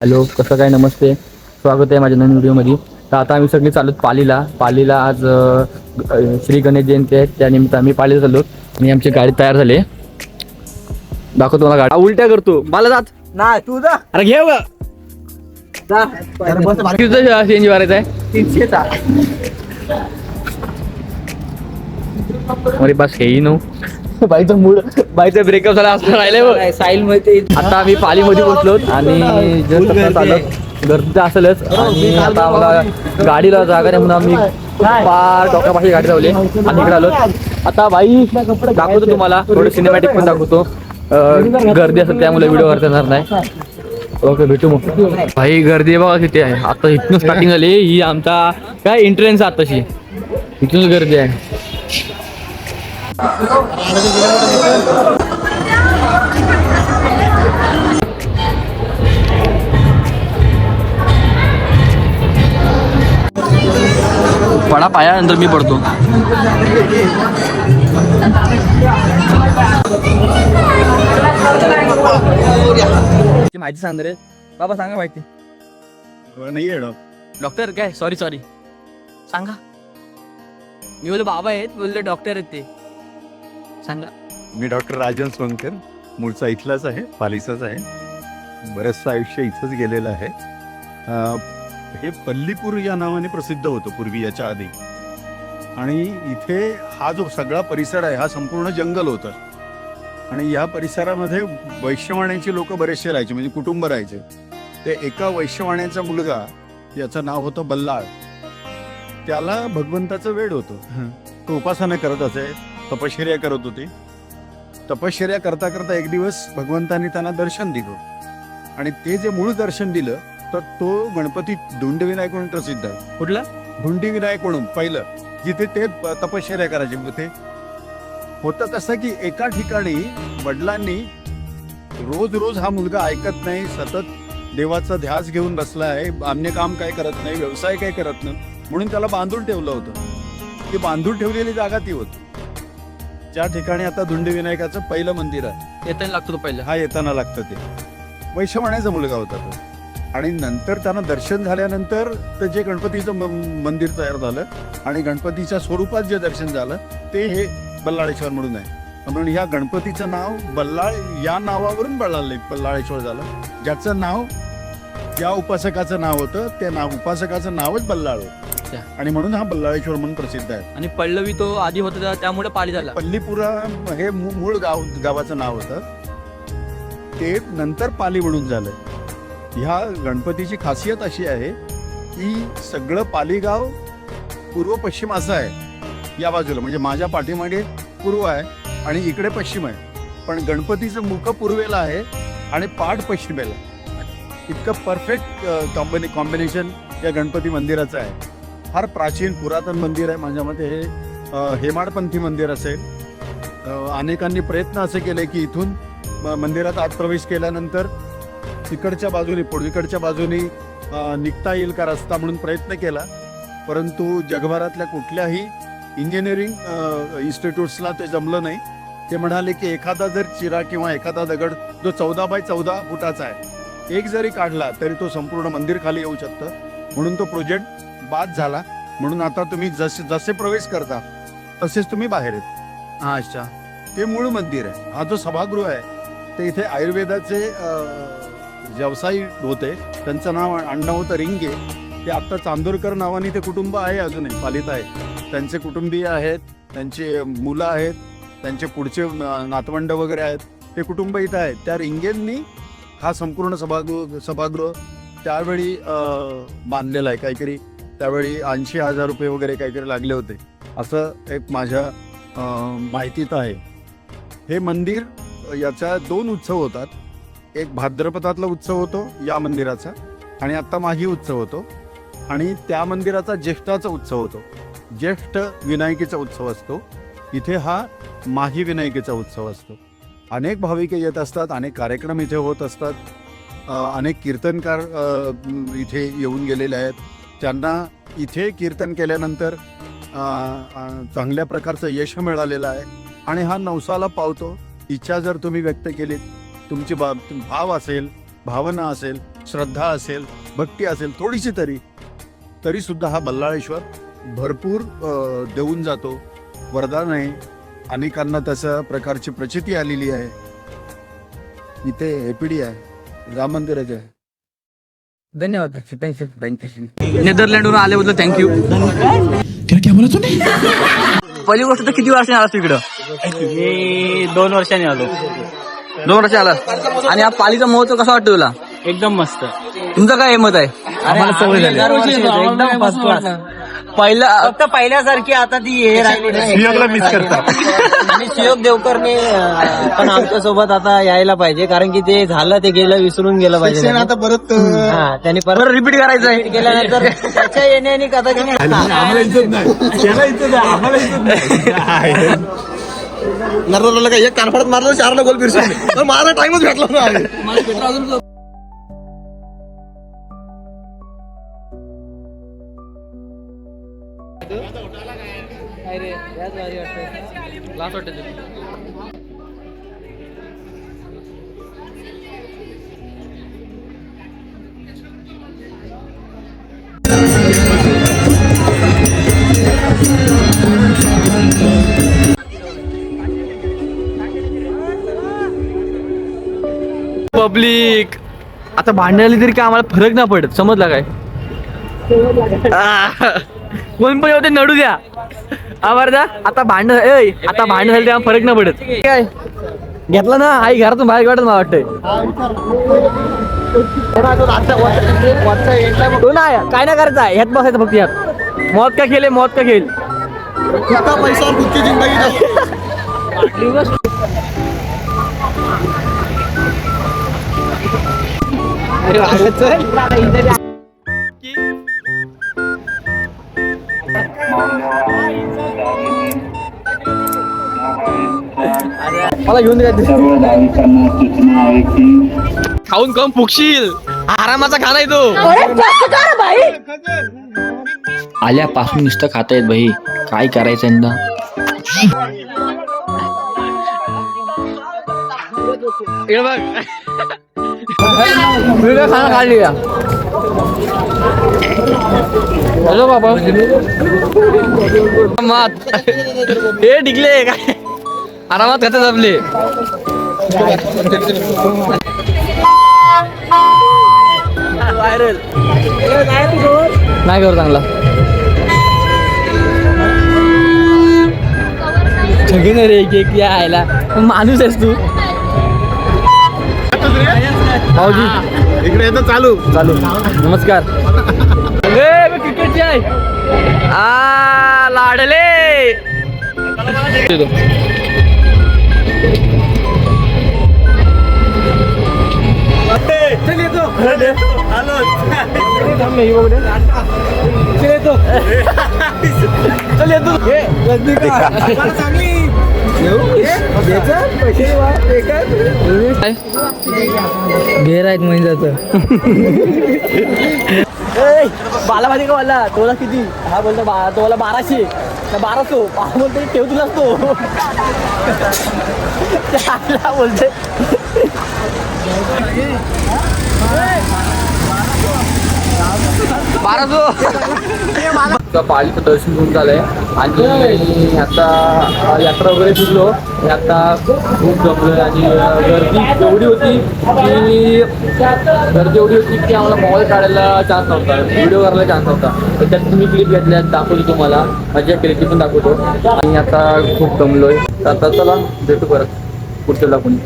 Hello, कसं काय? नमस्ते, स्वागत आहे माझ्या नवीन व्हिडिओमध्ये. तर आता आम्ही सगळे चालू पालीला आज श्री गणेश जयंती आहे. त्यानिमित्त आम्ही पालीला चाललो आणि आमची गाडी तयार झाली. दाखवतो मला गाडी. उलट्या करतो मला जात नाही तू जा. अरे घे चेंज मारायचं आहे 300चा. अरे बस हेही नो बाईचा मूड बाईचा ब्रेकअप झाला असं राहिलंय. साहिल मध्ये आता आम्ही पालीमध्ये पोहोचलो आणि जस्ट आता आलो. गर्दी असेलच आणि आता आम्हाला गाडीला जागा नाही म्हणून आम्ही पार टोकापाशी गाडी लावली आणि इकडे आलो. आता बाई दाखवतो तुम्हाला थोडं सिनेमॅटिक पण दाखवतो. गर्दी असेल त्यामुळे व्हिडिओ करता येणार नाही. ओके, भेटू मग. भाई गर्दी बघा किती आहे. आता इथून स्टार्टिंग झाली. ही आमचा काय एंट्रन्स आताशी इथूनच गर्दी आहे. पडा पायानंतर मी पडतो. माहिती सांग रे बाबा, सांगा माहिती. नाही डॉक्टर काय? सॉरी सांगा. मी बोललो बाबा आहेत, बोलले डॉक्टर आहेत ते. सांगा. मी डॉक्टर राजन सोनकर, मूळचा इथलाच आहे, पालीचाच आहे. बरंचसं आयुष्य इथंच गेलेलं आहे. हे पल्लीपूर या नावाने प्रसिद्ध होतं पूर्वी, याच्या आधी. आणि इथे हा जो सगळा परिसर आहे हा संपूर्ण जंगल होतं. आणि या परिसरामध्ये वैश्यवाण्याची लोक बरेचसे राहायचे, म्हणजे कुटुंब राहायचे. ते एका वैश्यवाण्याचा मुलगा, याचं नाव होतं बल्लाळ. त्याला भगवंताचं वेड होतं. तो उपासना करत असे, तपश्चर्या करत होते. तपश्चर्या करता करता एक दिवस भगवंतांनी त्यांना दर्शन दिलं. आणि ते जे मूळ दर्शन दिलं तर तो गणपती धुंडविनायक म्हणून प्रसिद्ध आहे. कुठला? धुंडविनायक म्हणून पहिलं, जिथे ते तपश्चर्या करायचे. ते होतं कसं की एका ठिकाणी वडिलांनी रोज हा मुलगा ऐकत नाही, सतत देवाचा ध्यास घेऊन बसला आहे, अन्य काम काय करत नाही, व्यवसाय काय करत नाही, म्हणून त्याला बांधून ठेवलं होतं. ती बांधून ठेवलेली जागा ती होती ज्या ठिकाणी आता धुंडविनायकाचं पहिलं मंदिर आहे. येताना लागतो तो पहिला. हा येताना लागतं. ते वैश्यवाण्याचा मुलगा होता तो. आणि नंतर त्यांना दर्शन झाल्यानंतर ते जे गणपतीचं मंदिर तयार झालं आणि गणपतीच्या स्वरूपात जे दर्शन झालं ते हे बल्लाळेश्वर म्हणून आहे. म्हणून ह्या गणपतीचं नाव बल्लाळ या नावावरून बल्लाळेश्वर झालं. ज्याचं नाव, ज्या उपासकाचं नाव होतं ते नाव, उपासकाचं नावच बल्लाळ होतं. आणि म्हणून हा बल्लाळेश्वर म्हणून प्रसिद्ध आहे. आणि पल्लवी तो आधी होता त्यामुळे पाली झाला. पल्लीपुरा हे मूळ गावाचं नाव होतं, ते नंतर पाली म्हणून झालं. ह्या गणपतीची खासियत अशी आहे की सगळं पाली गाव पूर्व पश्चिम असं आहे. या बाजूला म्हणजे माझ्या पाठीमागे पूर्व आहे आणि इकडे पश्चिम आहे. पण गणपतीचं मुख पूर्वेला आहे आणि पाठ पश्चिमेला. इतकं परफेक्ट कॉम्बिनेशन या गणपती मंदिराचं आहे. फार प्राचीन पुरातन मंदिर आहे. माझ्या मते हे हेमाडपंथी मंदिर असेल. अनेकांनी प्रयत्न असे केले की इथून मंदिरात आत प्रवेश केल्यानंतर तिकडच्या बाजूने, पूर्वीकडच्या बाजूने निघता येईल का रस्ता म्हणून प्रयत्न केला. परंतु जगभरातल्या कुठल्याही इंजिनिअरिंग इन्स्टिट्यूट्सला ते जमलं नाही. ते म्हणाले की एखादा जर चिरा किंवा एखादा दगड जो 14 बाय 14 फुटाचा आहे, एक जरी काढला तरी तो संपूर्ण मंदिर खाली येऊ शकतं. म्हणून तो प्रोजेक्ट बाद झाला. म्हणून आता तुम्ही जसे प्रवेश करता तसेच तुम्ही बाहेर येत. हा, अच्छा. ते मूळ मंदिर आहे. हा जो सभागृह आहे ते इथे आयुर्वेदाचे व्यवसायी होते. त्यांचं नाव आडनाव होतं रिंगे. ते आता चांदोरकर नावाने ते कुटुंब आहे, अजूनही पालीत आहे. त्यांचे कुटुंबीय आहेत, त्यांचे मुलं आहेत, त्यांचे पुढचे नातवंड वगैरे आहेत. ते कुटुंब इथं आहेत. त्या रिंगेंनी हा संपूर्ण सभागृह त्यावेळी बांधलेला आहे. काहीतरी त्यावेळी 80,000 रुपये वगैरे काहीतरी लागले होते, असं एक माझ्या माहितीत आहे. हे मंदिर, याच्या 2 उत्सव होतात. एक भाद्रपदातला उत्सव होतो या मंदिराचा, आणि आत्ता माही उत्सव होतो. आणि त्या मंदिराचा ज्येष्ठाचा उत्सव होतो. ज्येष्ठ विनायकीचा उत्सव असतो. इथे हा माही विनायकीचा उत्सव असतो. अनेक भाविक येत असतात, अनेक कार्यक्रम इथे होत असतात. अनेक कीर्तनकार इथे येऊन गेलेले आहेत. त्यांना इथे कीर्तन केल्यानंतर चांगल्या प्रकारचं यश मिळालेलं आहे. आणि हा नवसाला पावतो. इच्छा जर तुम्ही व्यक्त केलीत, तुमची भाव असेल, भावना असेल, श्रद्धा असेल, भक्ती असेल थोडीशी तरी सुद्धा हा बल्लाळेश्वर भरपूर देऊन जातो. वरदान आहे. अनेकांना तशा प्रकारची प्रचिती आलेली आहे. इथे एपीडी आहे, राम मंदिराचे आहे. धन्यवाद. नेदरलँडवरून आल्याबद्दल थँक्यू. पहिली गोष्ट तर किती वर्षांनी आलास तिकडं? मी 2 वर्षांनी आलो. 2 वर्ष आला. आणि हा पालीचा महोत्सव कसा वाटतो तुला? एकदम मस्त. तुमचं काय मत आहे? आम्हाला सवय झाली. एकदम फर्स्ट क्लास. पहिला फक्त पहिल्यासारखी आता ती हे मिस करतात. आणि शियोग देवकरने पण आमच्या सोबत आता यायला पाहिजे, कारण की ते झालं ते गेलं, विसरून गेलं पाहिजे. आता परत त्यांनी परत परत रिपीट करायचं आहे. केल्यानंतर त्याच्या येण्याने कदाचित नर्मदाला काय एक कानफाडात मारलं 4ला गोल फिरसून मारा टाइमच भेटला ना. पब्लिक आता भांडणाली तरी काय आम्हाला फरक नाही पडत. समजला काय? कोण पण होते नडू द्या आवार द्या. आता भांडण आता भांडण झाली तेव्हा फरक नाही पडत. काय घेतला ना आई घरातून बाहेर काढत मला वाटतंय. तो नाही काय नाही करायचं आहे. ह्यात बसायचं फक्त. ह्यात मौत का खेळ, मौत का खेळ. पैसा खुदकी जिंदगी. मला घेऊन द्या. खाऊन खाऊन फुकशील. आरामाचा खाना तो. आल्यापासून नुसतं खाता येत भाई. काय करायचं यंदा? खाना खा लिया. हॅलो बाबा मात हे टिकले काय आरामात खाते जमले. व्हायरल नाही करू चांगला. सगळे रे केक यायला माणूस आहेस तू. भाऊजी इकडे येतं चालू. नमस्कार. क्रिकेटची आहे लाडले. घेर आहेत महिन्याचं. बाला माहिती का मला तोला किती? हा बोलतो तोला 1200 1200. बोलते ठेव तुलाच तो. बोलते पालीचं दर्शन घेऊन झालंय आणि आता यात्रा वगैरे फिरलो. आता खूप जमलोय आणि गर्दी एवढी होती की आम्हाला मोबाईल काढायला चान्स नव्हता, व्हिडिओ करायला चान्स नव्हता. तर त्यात तुम्ही क्लिप घेतल्या दाखवतो तुम्हाला, माझ्या क्लिप पण दाखवतो. आणि आता खूप जमलोय. आता चला भेटू परत पुढच्या कोणी.